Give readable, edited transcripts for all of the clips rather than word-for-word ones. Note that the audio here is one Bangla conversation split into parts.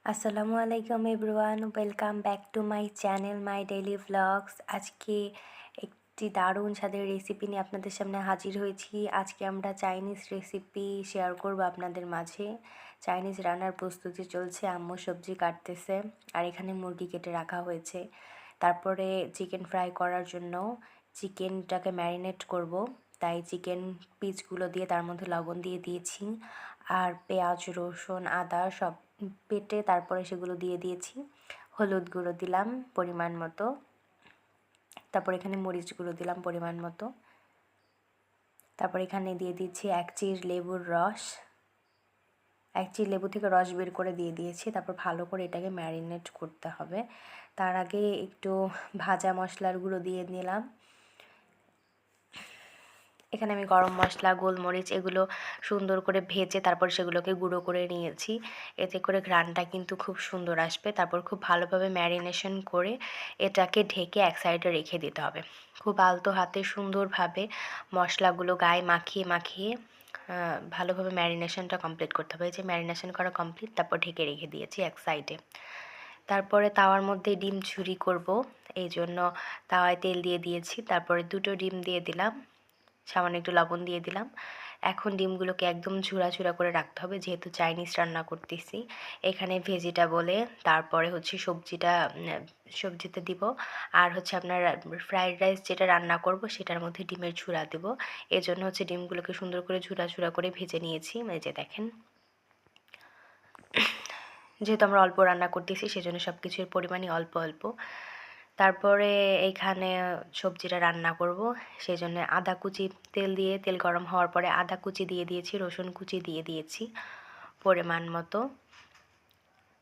আসসালামু আলাইকুম everyone, welcome back to my channel my daily vlogs. আজকে একটি দারুণ স্বাদের রেসিপি নিয়ে আপনাদের সামনে হাজির হয়েছি। আজকে আমরা চাইনিজ রেসিপি শেয়ার করব আপনাদের মাঝে। চাইনিজ রান্নার প্রস্তুতি চলছে, আম্মু সবজি কাটতেছে আর এখানে মুরগি কেটে রাখা হয়েছে। তারপরে চিকেন ফ্রাই করার জন্য চিকেনটাকে ম্যারিনেট করব, তাই চিকেন পিসগুলো দিয়ে তার মধ্যে লবণ দিয়ে দিয়েছি আর পেঁয়াজ রসুন আদা সব বেটে তারপরে সেগুলো দিয়ে দিয়েছি। হলুদ গুঁড়ো দিলাম পরিমাণ মতো, তারপর এখানে মরিচ গুঁড়ো দিলাম পরিমাণ মতো, তারপর এখানে দিয়ে দিচ্ছি এক চির লেবুর রস, এক চির লেবু থেকে রস বের করে দিয়ে দিয়েছি। তারপর ভালো করে এটাকে ম্যারিনেট করতে হবে। তার আগে একটু ভাজা মশলার গুঁড়ো দিয়ে নিলাম। এখানে আমি গরম মশলা গোলমরিচ এগুলো সুন্দর করে ভেজে তারপর সেগুলোকে গুঁড়ো করে নিয়েছি। এতে করে ঘ্রাণটা কিন্তু খুব সুন্দর আসবে। তারপর খুব ভালোভাবে ম্যারিনেশন করে এটাকে ঢেকে এক সাইডে রেখে দিতে হবে। খুব আলতো হাতে সুন্দরভাবে মশলাগুলো গায়ে মাখিয়ে মাখিয়ে ভালোভাবে ম্যারিনেশনটা কমপ্লিট করতে হবে। এই যে ম্যারিনেশন করা কমপ্লিট, তারপর ঢেকে রেখে দিয়েছি এক সাইডে। তারপরে তাওয়ার মধ্যে ডিম ঝুরি করব, এই জন্য তাওয়ায় তেল দিয়ে দিয়েছি। তারপরে দুটো ডিম দিয়ে দিলাম, সামান্য একটু লবণ দিয়ে দিলাম। এখন ডিমগুলোকে একদম ঝুরা ঝুরা করে রাখতে হবে, যেহেতু চাইনিজ রান্না করতেছি। এখানে ভেজিটেবলে তারপরে হচ্ছে সবজিতে দিব, আর হচ্ছে আপনার ফ্রাইড রাইস যেটা রান্না করব সেটার মধ্যে ডিমের ঝুরা দেব। এজন্য হচ্ছে ডিমগুলোকে সুন্দর করে ঝুরা ঝুরা করে ভেজে নিয়েছি। এই যে দেখেন, যেহেতু আমরা অল্প রান্না করতেছি সেজন্য সব কিছুর পরিমাণই অল্প অল্প। তারপরে এইখানে সবজিটা রান্না করব, সেই জন্য আদা কুচি তেল গরম হওয়ার পরে আদা কুচি দিয়ে দিয়েছি, রসুন কুচি দিয়ে দিয়েছি পরিমাণ মতো।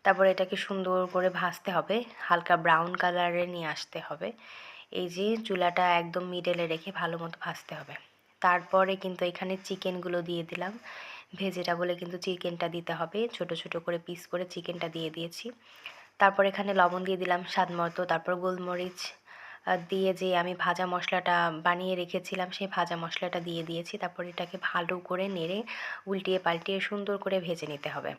তারপরে এটাকে সুন্দর করে ভাজতে হবে, হালকা ব্রাউন কালারে নিয়ে আসতে হবে। এই যে চুলাটা একদম মিডলে রেখে ভালো মতো ভাজতে হবে। তারপরে কিন্তু এখানে চিকেনগুলো দিয়ে দিলাম। ভেজিটেবলে কিন্তু চিকেনটা দিতে হবে, ছোট ছোট করে পিস করে চিকেনটা দিয়ে দিয়েছি। তারপর এখানে লবণ দিয়ে দিলাম স্বাদ মতো। তারপর গোলমরিচ দিয়ে যে আমি ভাজা মশলাটা বানিয়ে রেখেছিলাম সেই ভাজা মশলাটা দিয়ে দিয়েছি। তারপর এটাকে ভালো করে নেড়ে উল্টিয়ে পাল্টিয়ে সুন্দর করে ভেজে নিতে হবে।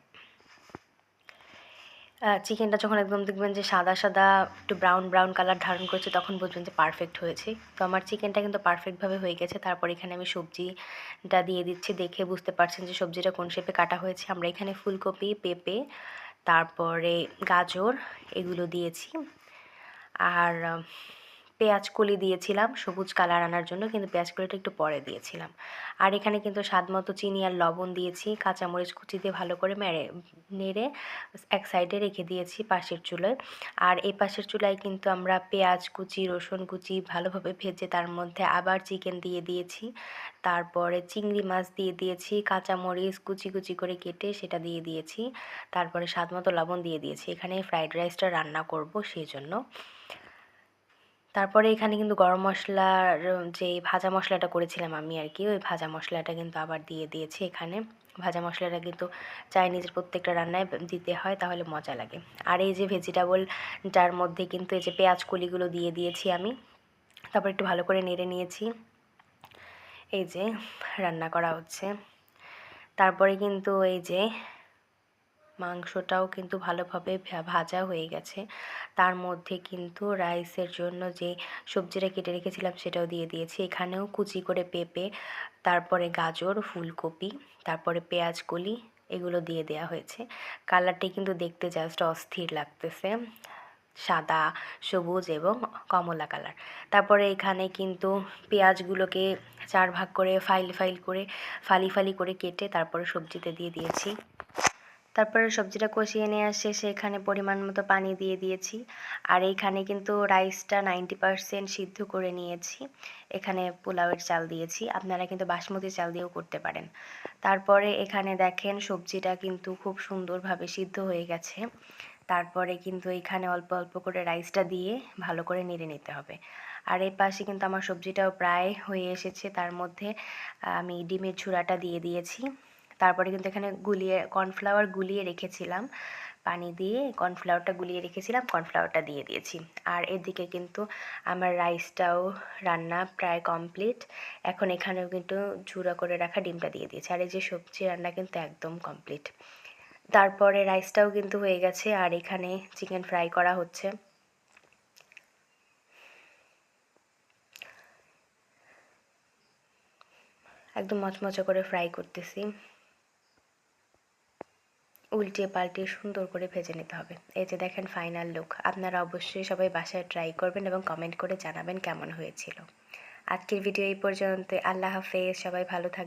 চিকেনটা যখন একদম দেখবেন যে সাদা সাদা একটু ব্রাউন ব্রাউন কালার ধারণ করেছে তখন বুঝবেন যে পারফেক্ট হয়েছে। তো আমার চিকেনটা কিন্তু পারফেক্টভাবে হয়ে গেছে। তারপর এখানে আমি সবজিটা দিয়ে দিচ্ছি। দেখে বুঝতে পারছেন যে সবজিটা কোন শেপে কাটা হয়েছে। আমরা এখানে ফুলকপি, পেঁপে, তারপরে গাজর এগুলো দিয়েছি, আর পেঁয়াজ কলি দিয়েছিলাম সবুজ কালার আনার জন্য, কিন্তু পেঁয়াজ কলিটা একটু পরে দিয়েছিলাম। আর এখানে কিন্তু স্বাদ মতো চিনি আর লবণ দিয়েছি, কাঁচামরিচ কুচি দিয়ে ভালো করে নেড়ে এক সাইডে রেখে দিয়েছি পাশের চুলায়। আর এই পাশের চুলায় কিন্তু আমরা পেঁয়াজ কুচি রসুন কুচি ভালোভাবে ভেজে তার মধ্যে আবার চিকেন দিয়ে দিয়েছি। তারপরে চিংড়ি মাছ দিয়ে দিয়েছি, কাঁচামরিচ কুচি কুচি করে কেটে সেটা দিয়ে দিয়েছি। তারপরে স্বাদ মতো লবণ দিয়ে দিয়েছি। এখানে ফ্রাইড রাইসটা রান্না করব সেই জন্য। তারপরে এখানে কিন্তু গরম মশলার যে ভাজা মশলাটা করেছিলাম আমি আর কি, ওই ভাজা মশলাটা কিন্তু আবার দিয়ে দিয়েছি এখানে। ভাজা মশলাটা কিন্তু চাইনিজের প্রত্যেকটা রান্নায় দিতে হয়, তাহলে মজা লাগে। আর এই যে ভেজিটেবলটার মধ্যে কিন্তু এই যে পেঁয়াজ কলিগুলো দিয়ে দিয়েছি আমি। তারপর একটু ভালো করে নেড়ে নিয়েছি। এই যে রান্না করা হচ্ছে। তারপরে কিন্তু এই যে মাংসটাও কিন্তু ভালোভাবে ভাজা হয়ে গেছে। তার মধ্যে কিন্তু রাইসের জন্য যে সবজিটা কেটে রেখেছিলাম সেটাও দিয়ে দিয়েছি। এখানেও কুচি করে পেঁপে, তারপরে গাজর, ফুলকপি, তারপরে পেঁয়াজ কলি এগুলো দিয়ে দেওয়া হয়েছে। কালারটি কিন্তু দেখতে জাস্ট অস্থির লাগতেছে, সাদা, সবুজ এবং কমলা কালার। তারপরে এখানে কিন্তু পেঁয়াজগুলোকে 4 ভাগ করে ফালি ফালি করে কেটে তারপরে সবজিতে দিয়ে দিয়েছি। তারপরে সবজিটা কষিয়ে নেওয়া শেষে এখানে পরিমাণ মতো পানি দিয়ে দিয়েছি। আর এইখানে কিন্তু রাইসটা 90% সিদ্ধ করে নিয়েছি। এখানে পোলাওয়ের চাল দিয়েছি, আপনারা কিন্তু বাসমতি চাল দিয়েও করতে পারেন। তারপরে এখানে দেখেন সবজিটা কিন্তু খুব সুন্দরভাবে সিদ্ধ হয়ে গেছে। তারপরে কিন্তু এখানে অল্প অল্প করে রাইসটা দিয়ে ভালো করে নেড়ে নিতে হবে। আর এই পাশে কিন্তু আমার সবজিটাও প্রায় হয়ে এসেছে। তার মধ্যে আমি ডিমের ঝুরাটা দিয়ে দিয়েছি। তারপরে কিন্তু এখানে কর্নফ্লাওয়ার গুলিয়ে রেখেছিলাম, পানি দিয়ে কর্নফ্লাওয়ারটা গুলিয়ে রেখেছিলাম, কর্নফ্লাওয়ারটা দিয়ে দিয়েছি। আর এদিকে কিন্তু আমার রাইসটাও রান্না প্রায় কমপ্লিট। এখন এখানেও কিন্তু ঝুরা করে রাখা ডিমটা দিয়ে দিয়েছি। আর এই যে সবজি রান্না কিন্তু একদম কমপ্লিট। তারপরে রাইসটাও কিন্তু হয়ে গেছে, আর এখানে চিকেন ফ্রাই করা হচ্ছে। একদম মচমচে করে ফ্রাই করতেছি, উল্টিয়ে পাল্টিয়ে সুন্দর করে ভেজে নিতে হবে। এই যে দেখেন ফাইনাল লুক। আপনারা অবশ্যই সবাই বাসায় ট্রাই করবেন এবং কমেন্ট করে জানাবেন কেমন হয়েছিল। আজকের ভিডিও এই পর্যন্ত। আল্লাহ হাফেজ, সবাই ভালো থাকবেন।